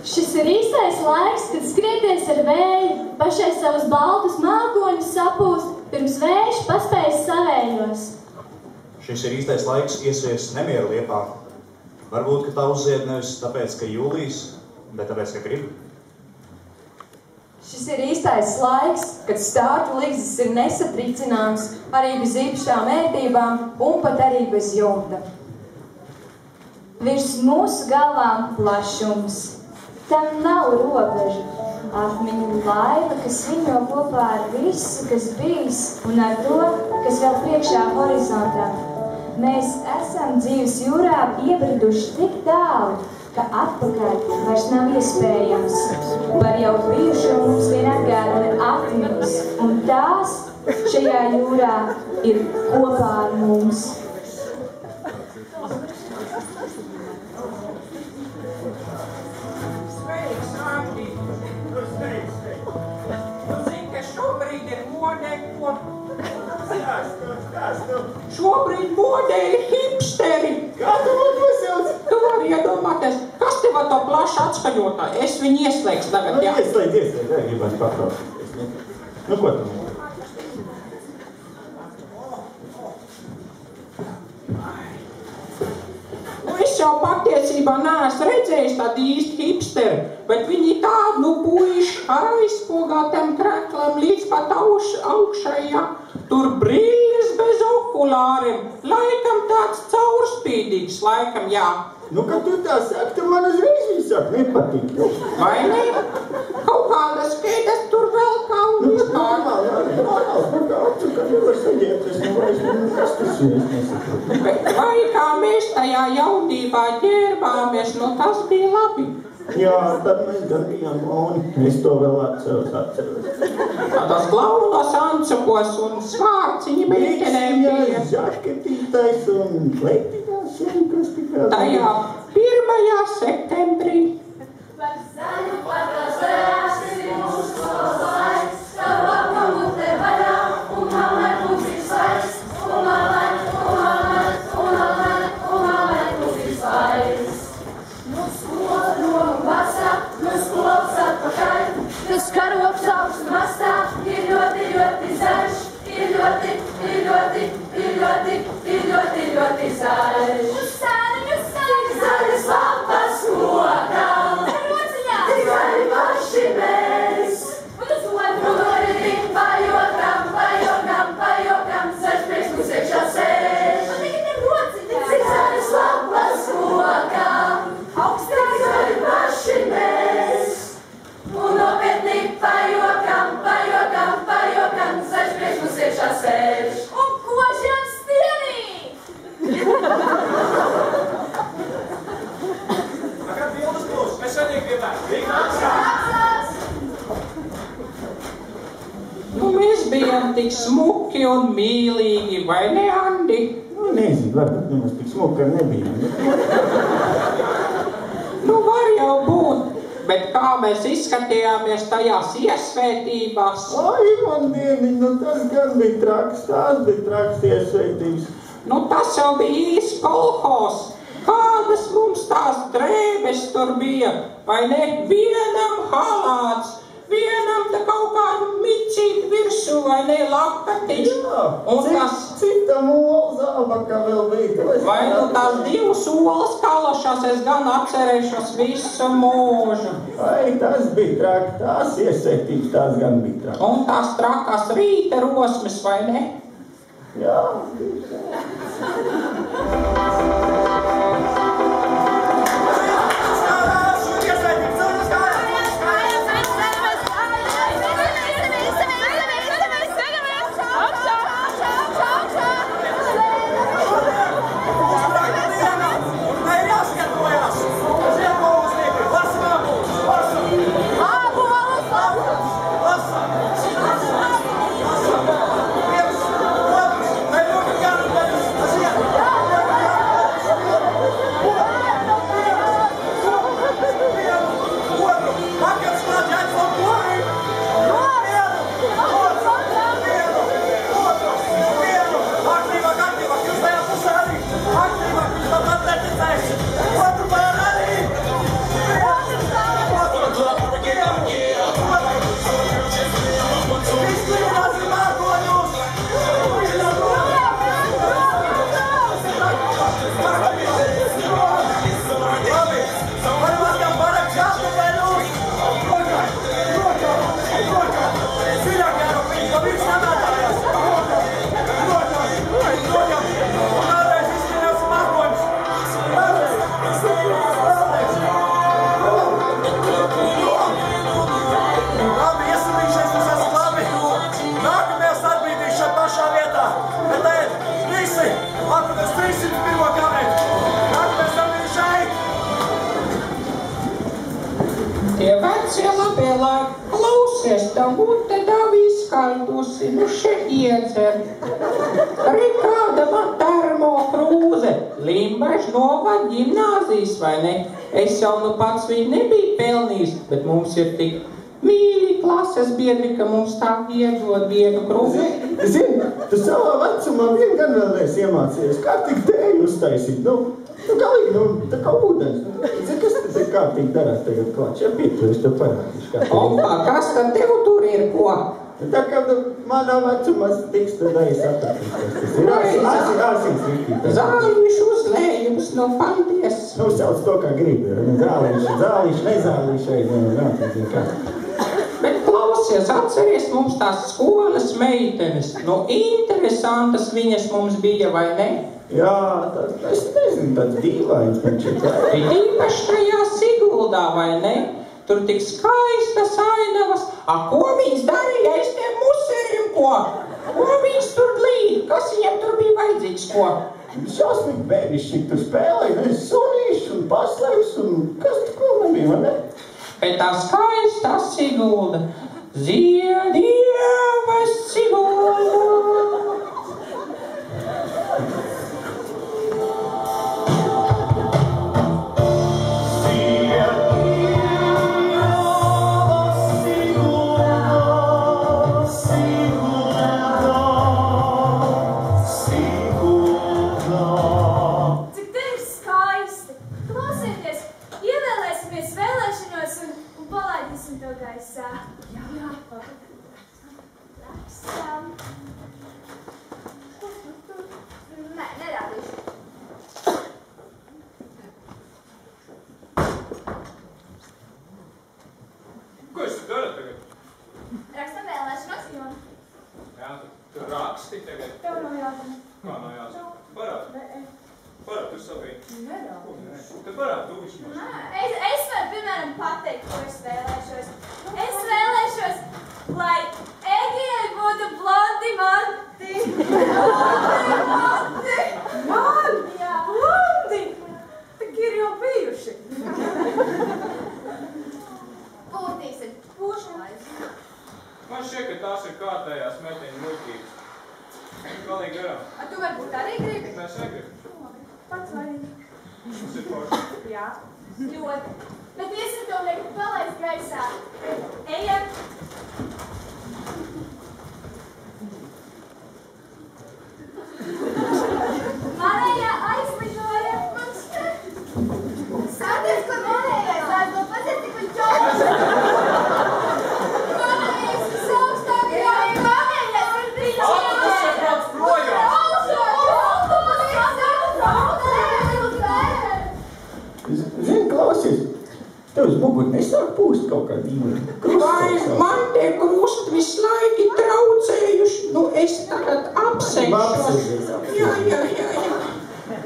Šis ir īstais laiks, kad skrieties ar vēju, pašai savus baltus mākoņus sapūst, pirms vējš paspējas savējos. Šis ir īstais laiks iesviest nemieru Liepā. Varbūt, ka tā uzzied nevis tāpēc, ka jūlijas, bet tāpēc, ka grib. Šis ir īstais laiks, kad stātu ligzis ir nesatricināms arī bez īpašām ērtībām un pat arī bez jumta. Virs mūsu galvām plašums. Tam nav robežu. Atmiņu laiva, kas viņo kopā ar visu, kas bijis, un ar to, kas vēl priekšā horizontā. Mēs esam dzīves jūrā iebriduši tik tālu, ka atpakaļ vairs nav iespējams. Par jau bijušo mums vien atgādina atmiņas, un tās šajā jūrā ir kopā ar mums. Šobrīd modē ir hipsteri. Kā tu man pasauc? Tu vari iedomāties, kas tev to plašu atskaņotāju? Es viņu ieslēgšu tagad, jā. Ieslēdz, gribas paklausīties. Nu, ko tu? Es jau patiesībā neesmu redzējis tādu īsti hipsteri, bet viņi tādu puiši ar aizpogātiem krekliem līdz pat augšai, ja. Tur brilles bez okulāriem, laikam tāds caurspīdīgs, laikam, jā. Nu, kad tu tā saki, tu man uzreiz viņi saka, nepatīk. Vai ne? Kaut kādas skēdas tur vēl kā un vispār. Ka nevar saģēties, kas tas ir, es nesaprotu. Bet vai kā mēs tajā jaunībā ģērbāmies, nu tas bija labi. Jā, tad mēs gan bijām moni. Es to vēl atceros. Tādos glaunos ancukos un svārciņi meitenēm bija. Žaketītais un kleitiņās un kas tikai... Tajā 1. septembrī. Par zaļu, par zēs ir mūsu kolais, tev apmamute vaļā, un malai mūzis vairs, un malai mūzis vairs. Tas karoks augstu mastā ir ļoti zaļš, ir ļoti zaļš. Uz sāniņu sāniņu zaļas lapas lokām, tik zaļi paši mēs. Un uz otru pajokam, zaļš prieks mums iekšā sēž. Tik zaļas lapas lokām, tik zaļi paši mēs. Un nopietni pajokam, zaļš prieks mums iekšā sēž. Un kožam stienī! Tagad bildes būs, mēs šodien gribētu. Nu, mēs bijām tik smuki un mīlīgi, vai ne, Andi? Nu, nezinu, varbūt nemaz tik smuki ar nebijām. Nu, var jau būt. Bet kā mēs izskatījāmies tajās iesvētībās? Ai, man dieniņ, nu tas gan bija traks, tās bija traks iesvētības. Nu, tas jau bija īsti kolhos. Kādas mums tās drēbes tur bija, vai ne? Vienam halāts, vienam te kaut kādu micīt virsū, vai ne, lakatiņš. Jā, un tas... citam olas zābakā vēl bija. Vai nu tās 2 olas kalašās, es gan atcerēšos visu mūžu. Ai, tas bija traki, tās iesvētības, tās gan bija traki. Un tās trakās rīta rosmes, vai ne? Jā. Tie vecie labie laiki, klausies, tā mute davi izskaitusi, nu šeit iedzer. Arī kāda man termokrūze, Limbažu novada ģimnāzijas, vai ne? Es jau nu pats viņu nebiju pelnījis, bet mums ir tik mīļi klases biedri, ka mums tā iedod vienu krūzi. Zini, tu savā vecumā vien gan vēl neesi iemācījies, kā tik tēju uztaisīt, galīgi, tā kā ūdens. Zini, kas te kārtīgi darās tagad klāt? Šeit pieturies, tev parādīšu, kā tev. Opa, kas tad tev tur ir, ko? Tā kā manā vecumā tiks, tad arī sapratīsies. Tas ir āsīgs rītīt. Zālīšu uzlējums, nu paldies. Nu, sauc to, kā gribi. Zālīšu, nezālīšu, kā. Bet klausies, atceries mums tās skolas meitenes. Nu, interesantas viņas mums bija, vai ne? Jā, es nezinu, tāds dīvains man šitā. Īpaši tajā Siguldā, vai ne? Tur tik skaistas ainavas. Ko viņas darīja aiz tiem museriem, ko? Ko viņas tur līd? Kas viņiem tur bija vajadzīgs, ko? Šausmīgi bērnišķīgi tur spēlēja, sunīši un paslēvs un kas tur ko nebija, vai ne? Bet tā skaistā Sigulda. Ziedievas Sigulda. Nē, nerādīšu. Ko es tu daru tagad? Rakstam vēlēšanos, Jona. Jā, tu raksti tagad. Tev nav jāzina. Kā nav jāzina? Parād. Parād, tu savīgi. Nerādīšu. Tad parād, tu viņš mums. Nē, es varu, piemēram, pateikt, ko es vēlēšos. Es vēlēšos, lai Egijai būtu blondi mati. Man? Jā. Blondi? Tik ir jau bijuši. Būtīsim. Būšanais. Man šķiet, ka tās ir kārtējās meiteņu muļķības. Galīgi garām. A tu varbūt arī gribi? Nē, es negribu. Pats vainīgi. Tas ir forši. Jā. Ļoti. Bet iesim to lieku palaist gaisā. Ejam. Manējā aizlidoja. Sāties, kur manējais aizlidoja. Paziet, cik viņš čaukas. Manējais visaugstāk. Manējais ir trīs. Tas ir brauc projām. Zini, klausies, tev uz muguri nesāk pūst kaut kā dīvaini. Vai man te krusti visu laiku traucējuši? Nu, es tagad apsēšos. Jā.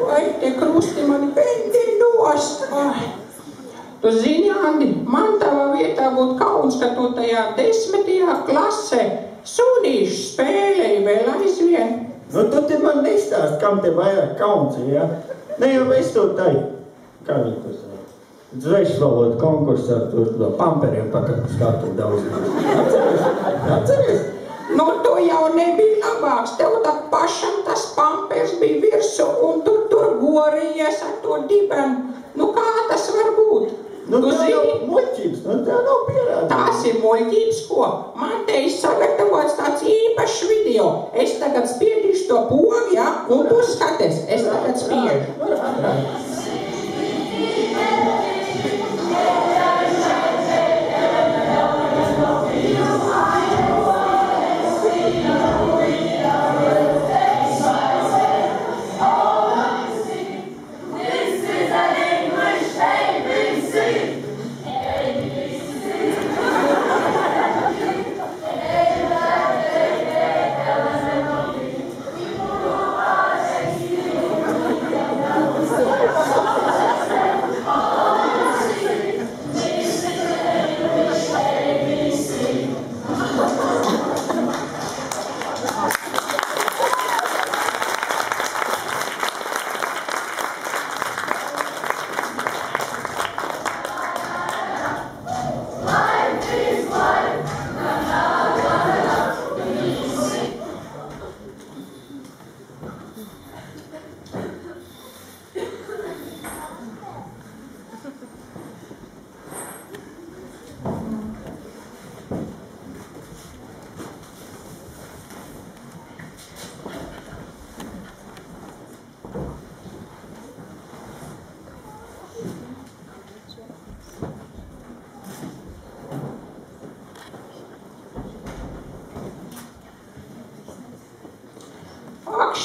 Vai te krusti mani bendi nost? Tu zini, Andi, man tavā vietā būtu kauns, ka tu tajā 10. klasē sunīšu spēlēji vēl aizvien. Nu, tu te man nestāst, kam te vairāk kauns, jā? Ne jau es to tai. Kā viņi to saka? Zvešu valodu konkursā tur pamperiem pakatus kātu daudz. Atceries? Nu, tu jau nebija labāks. Tev tak pašam tas pampers bija virsu un tu tur gorījies ar to dibenu. Nu, kā tas var būt? Nu, Tu tā zini? nav muļķības, nu, tā nav pierādījums. Tās ir muļķības, ko? Man te ir sagatavots tāds īpašs video. Es tagad spiedīšu to pogu, ja? Un tu skaties, es tagad spiedu.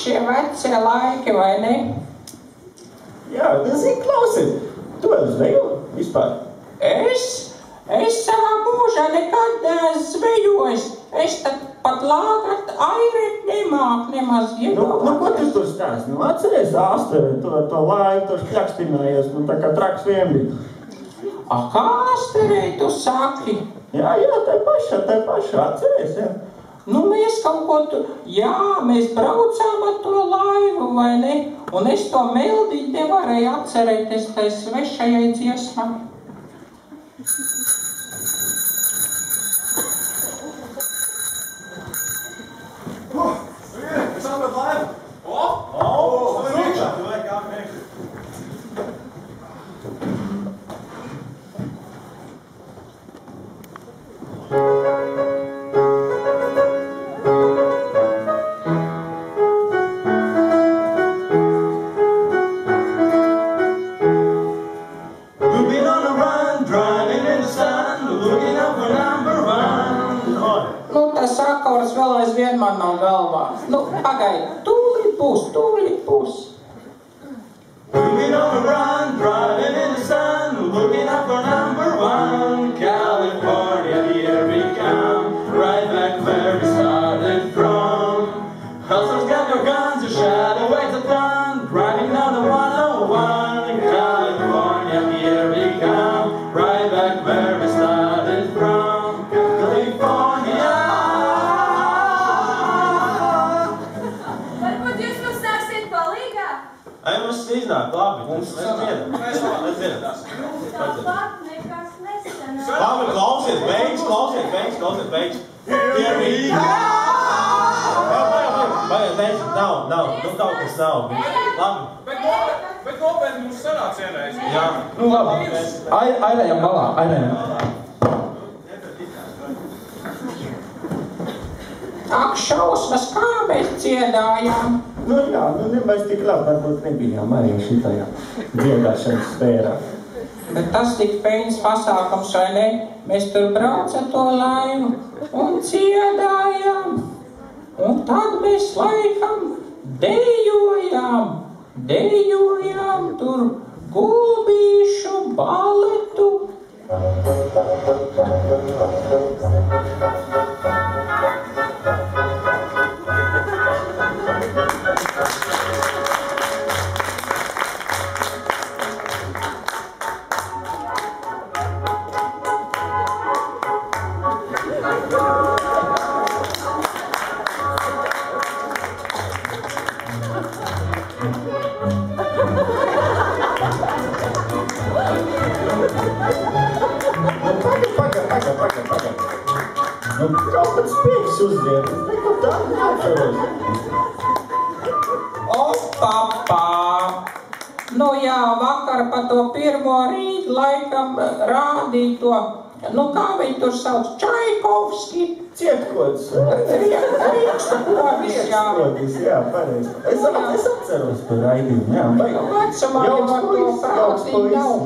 šie vecie laiki, vai ne? Jā, zini, klausies, tu vēl zvejo vispār? Es savā mūžā nekad neesmu zvejojis. Es pat lāgat airet nemāk nemaz iedāvāt. Nu, ko tu tur stāsti? Nu, atceries Āsteri, to laivu, to šķakstinājies, nu, tā kā traks vienbija. Kā Āsterei tu saki? Jā, tā paša, atceries, jā. Nu, mēs kaut ko tu... Jā, mēs braucām ar to laivu, vai ne? Un es to meldīt nevarēju atcerēties tai svešajai dziesmai. Es atvedu laivu. Tu vajag kā mēģi. Sakors vēl aizvien man nav galvā. Nu, pagaidi, tūlīt būs. We've been on a run, driving in the sun, looking up for number one. California, here we come, right back where we started from. Hustlers got your guns, your shadow waits a ton, driving down the 101. California, here we come, right back where we started from. California. Ai, mums iznāk, labi. Mums dziedam. Mēs dziedam. Tāpat nekas nesenāk. Labi, klausies, beigas. Here we go! Pagaid, nav. Nu, kaut kas nav. Labi. Bet nopietni mums sanāc vienreiz. Jā. Nu, labi. Airējam malā. Ak, šausmas, kā mēs dziedājām. Nu jā, mēs tik labi varbūt nebijām arī šitajā dziedāšanas sfērā. Bet tas tik pēļņas pasākums, vai ne? Mēs tur braucam to laivu un dziedājām. Un tad mēs laikam dejojām tur gulbīšu baletu. Pagaid. Nu, kaut kāds spēks uzdiet. Es neko tādu neatceros. Opapā! Nu jā, vakar pa to pirmo rīt laikam rādīja to, nu kā viņi tur sauc, Čaikovski. Cietkods. Riekškodis, jā. Jā, pareizi. Es atceros to raidījumu, jā. Vecumā jau ar to prātīgi nav.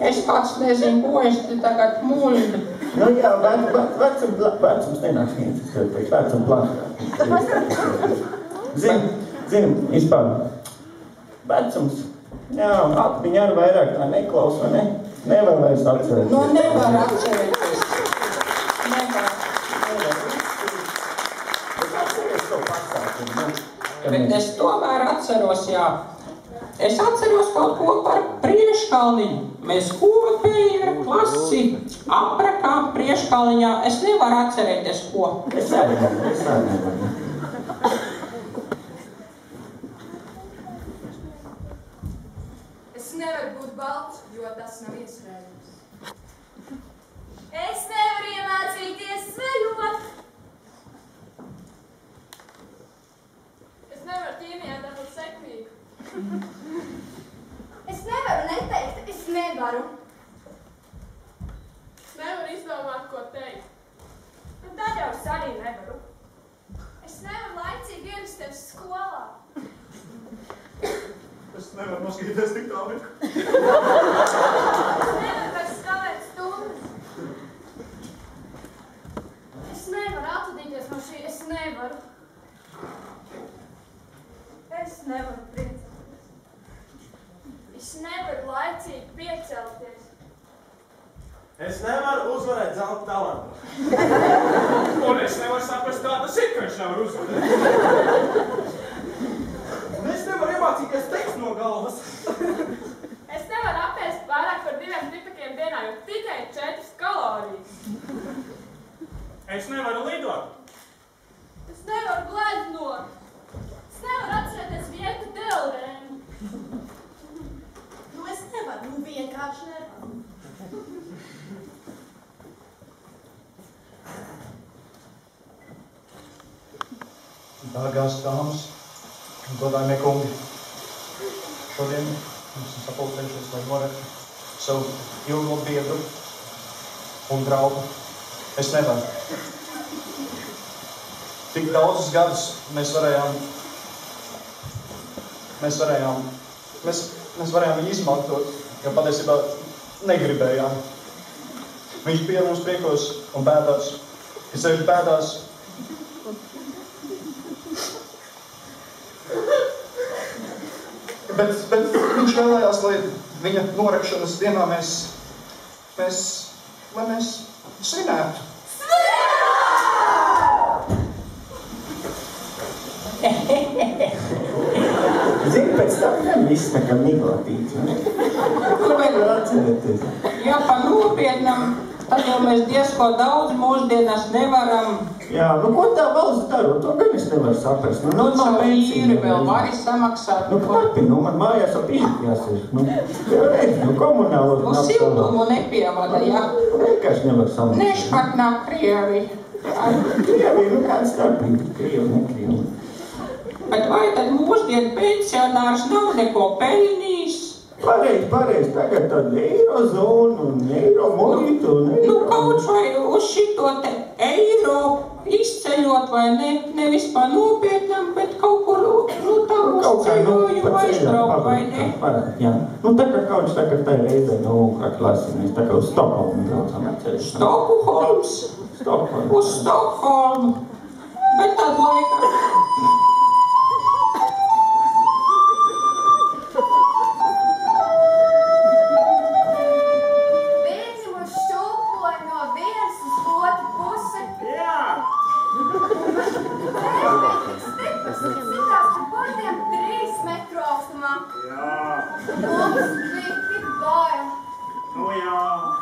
Es pats nezinu, ko es te tagad muļdu. Nu jā, vecums nenāks viens, es tev teikšu, vecum plānā. Zini, vispār, vecums, jā, atmiņa arī vairāk tā neklaus, vai ne? Nevar vairs atcerēties. Nu, nevar atcerēties. Es atceries to pasākumu, Bet es tomēr atceros, jā. Es atceros kaut ko par Prieškalniņu. Mēs kopēji ar klasi aprakām Prieškalniņā. Es nevaru atcerēties, ko. Es arī nevaru. Es nevaru būt balts, jo tas nav iespējams. Es nevaru iemācīties zvejot. Es nevaru ķīmijā dabūt sekmīgu. Es nevaru neteikt, es nevaru. Es nevaru izdomāt, ko teikt. Un tad jau es arī nevaru. Es nevaru laicīgi ierasties skolā. Es nevaru noskatīties tik tālu. Es nevaru vairs skavēt stundas. Es nevaru atvadīties no šī, es nevaru. Es nevaru uzvarēt zelta talantu. Un es nevaru saprast, kā tas ir, ka viņš nevar uzvarēt. Un es nevaru iemācīties tekstu no galvas. Es nevaru apēst vairāk par 2 tripakiem dienā, jo tikai 4 kalorijas. Es nevaru lidot. Es nevaru gleznot. Es nevaru atcerēties vietu Delrēnu. Nu, es nevaru, vienkārši nevaru. Dārgās dāmas, godājumie kungi, šodien mēs esam sapulcējušies, lai noraktu savu ilgo biedru un draugu. Es nevaru. Tik daudzus gadus mēs varējām viņu izmantot, jo patiesībā negribējām. Viņš bija mums priekos un bēdās, kas sevi bēdās. Bet viņš vēlējās, lai viņa norakšanas dienā mēs svinētu. Zini, pēc tam viss tā kā miglatīts, ne? Ko var atcerēties? Jā, pa nopietnam, tad jau mēs diezko daudz mūsdienās nevaram. Jā, nu ko tā valsts dara? To gan es nevaru saprast. Nu, īri vēl vari samaksāt. Nu, kāpi, man mājās ap īri jāsir. Komunālo. Siltumu nepievada, jā. Vienkārši nevar samaksāt. Nešpatnā Krievi. Krievi, kāda starpība? Krievi, nekrievi. Bet vai tad mūsdienu pensionārs nav neko pelnījis? Pareiz, tagad tāda eirozona un eiromulītu un eiro... Nu, kaut vai uz šito te eiro izceļot vai ne, nevis pa nopietnam, bet kaut kur, tā uz ceļojumu aizbraukt vai ne? Jā, tā kā kaut tā, ka tā reizē, kā klasi, mēs tā kā uz Stokholmu braucam atceries. Stokholms? Uz Stokholmu. Bet tad laikā...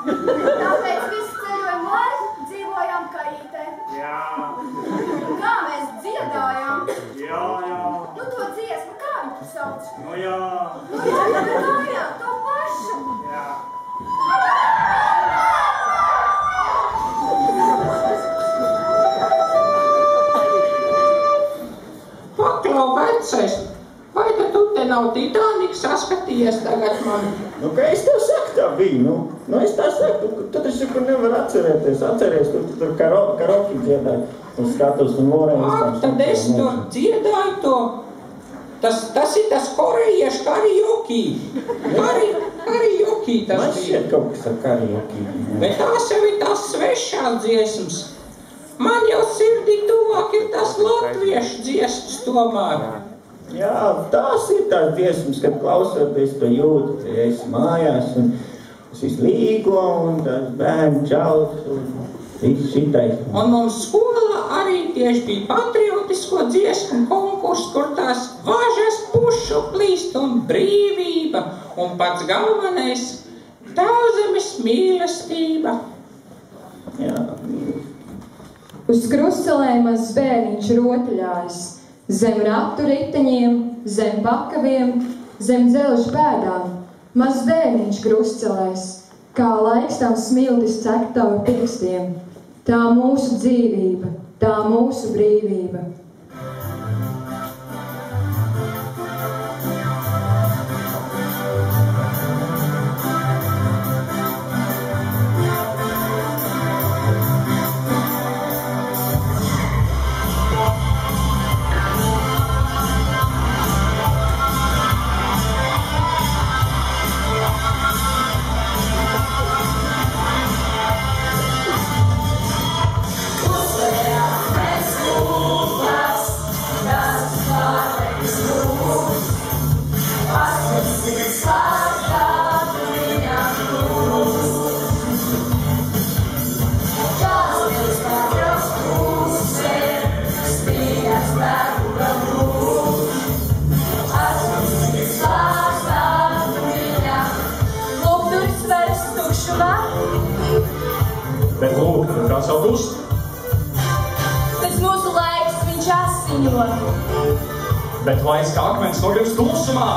Tāpēc visu ceļojumu laiku dzīvojām kaitē. Jā. Kā mēs dziedājām? Jā. Nu to dziesmu, kā viņu sauc? Nu jā. To pašu. Jā. Paklau, vecais, vai tu te nav Titaniku saskatījies tagad man? Nu, kā es tev saku tā bija, es tā saku, tu taču nevar atcerēties, tu tur karoki dziedāji, un skatos un lorējas. Tad es tur dziedāju to, tas ir tas korejiešu karaoke. Karaoke tas bija. Man šķiet kaut kas ar karaoke. Bet tās jau ir tās svešās dziesmas. Man jau sirdī tuvāk ir tas latviešu dziesmas tomēr. Jā, tās ir tās dziesmas, kad klausoties to jūtu, ka esi mājās un tas ir līgo un tās bērni čaut un viss šitais. Un mums skolā arī tieši bija patriotisko dziesmu konkurss, kur tās važas pušu plīst un brīvība un pats galvenais Tauzemes mīlestība. Jā. Uz krustcelēm mazs bērniņš rotaļājas. Zem ratu riteņiem, zem pakaviem, zem dzelžu pēdām. Mazs bērniņš krustcelēs, kā laiks tām smiltis cektavu pirkstiem. Tā mūsu dzīvība, tā mūsu brīvība. Uzvarējām mēs kopā. Kāds Augusts? Pēc mūsu laiks viņš asiņo. Bet laiks kā akmens nogrims klusumā.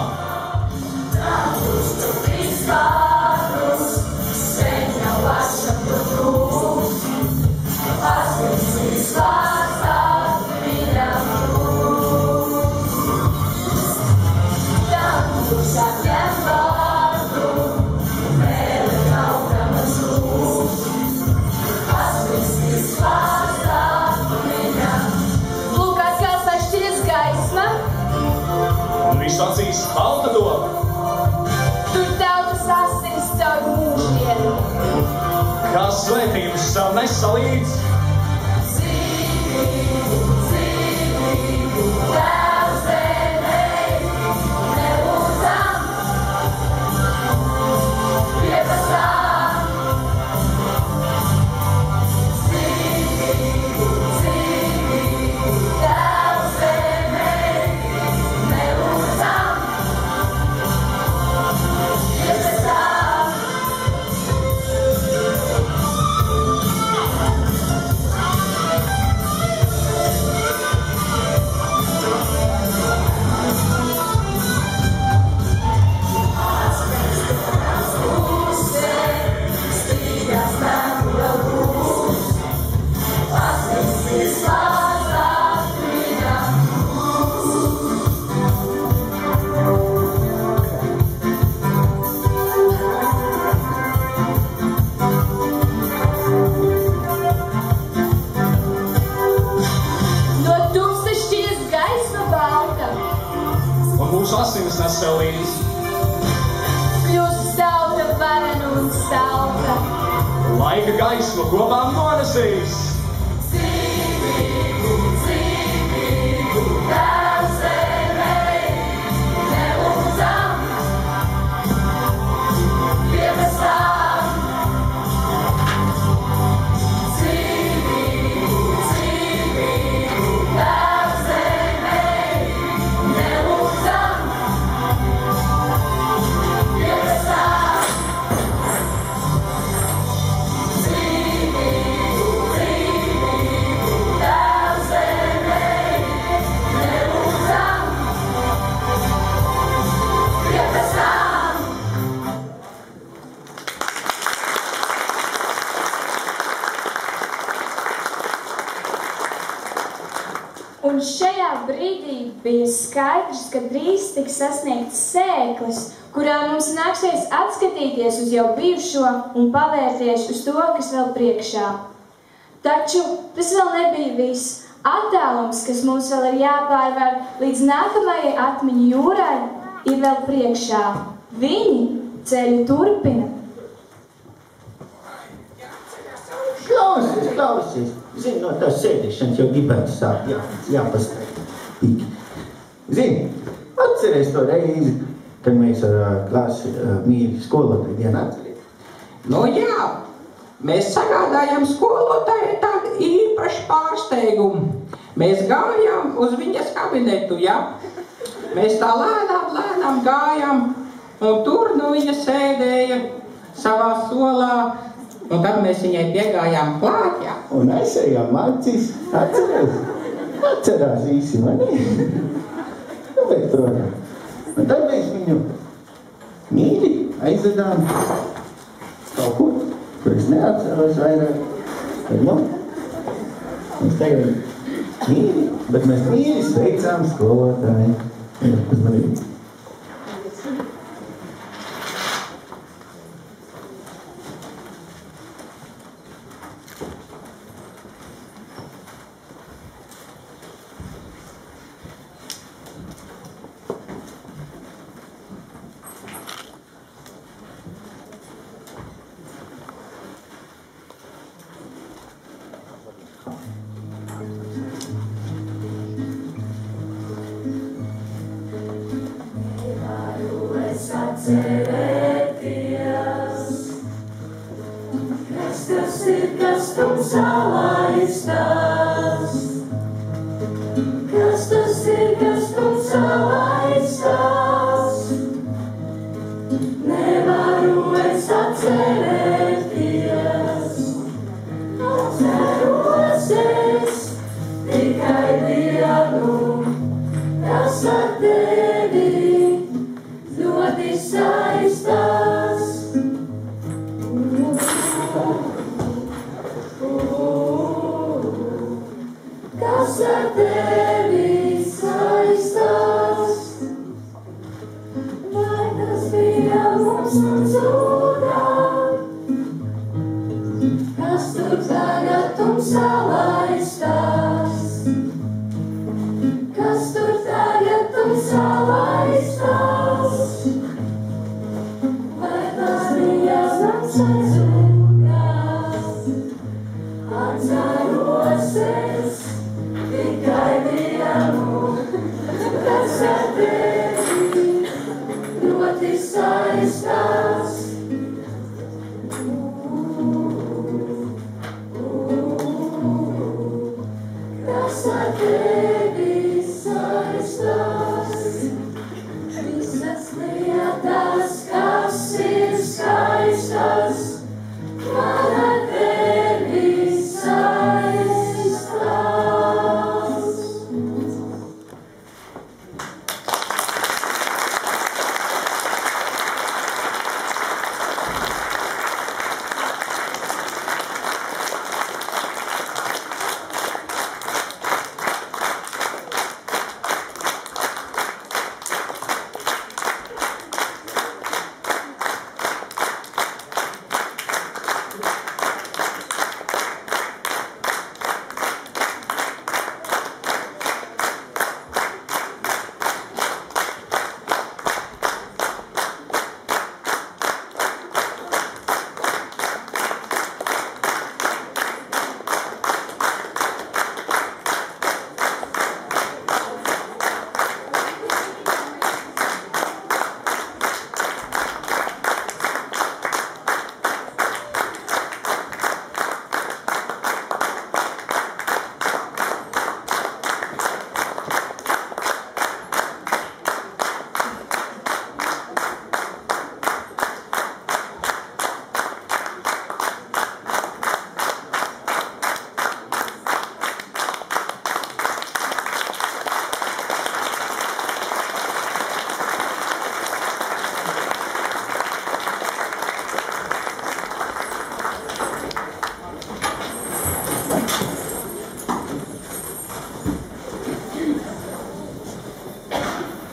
Nākus tu vispārus, sen jau esam turbūt. Paskums izklāstāt viņam rūt. Nākus atņem vārdu, vēl nav kam zūt. Paskums izklāstāt viņam. Lūkās kā sašķiļas gaisma. Un viņš acīs balta doma. Tur tautas asinis caur mūžiem. Kā svētījums sev nesalīdz. Dzīvību, dzīvību, Tēvs zemei, nelūdzam, pieprasām. Dzīvību, dzīvību, Tēvs zemei, nelūdzam, pieprasām. No tumsas šķiļas gaisma balta. Un mūsu asinis nes sev līdz. Kļūst tauta varena un salta. Laika gaismu kopām nonesīs. Dzīvību, dzīvību, Tēvs zemei, nelūdzam, pieprasām. Dzīvību, dzīvību, Tēvs zemei, nelūdzam, pieprasām. Dzīvību, dzīvību, Tēvs zemei, nelūdzam, pieprasām. Un šajā brīdī bija skaidrs, ka drīz tiks sasniegts sēklis, kurā mums nāksies atskatīties uz jau bijušo un pavērties uz to, kas vēl priekšā. Taču tas vēl nebija viss. Attālums, kas mums vēl ir jāpārvar līdz nākamajai atmiņu jūrai, ir vēl priekšā. Viņi ceļu turpina. Klausies. Zini, no tās sēdēšanas jau gribētu sākt jāpastaigā. Zini, atceries to reizi, kad mēs ar klasi mīļu skolotāju dienu atcerīt. Nu jā, mēs sagādājām skolotāju tādu īpašu pārsteigumu. Mēs gājām uz viņas kabinetu, jā. Mēs tā lēnām gājām, un tur nu viņa sēdēja savā solā. Un tad mēs viņai piegājām klāt, jā. Un aizējām acīs, atceries? Atcerās īsi, vai ne? Nu, bet, protams. Un tad mēs viņu mīļi aizvedām kaut kur, kur es neatceros vairāk. Tad, nu, mēs tagad mīļi, bet mēs mīļi sveicām skolotāju. Uzmanīgi. Atcerēties, kas tas ir, kas tumsā laistās? Kas tas ir, kas tumsā laistās? Nevaru es atcerēties. tevi saistās. Vai tas bija mums un zūdā, kas tur tagad tumsā laistās.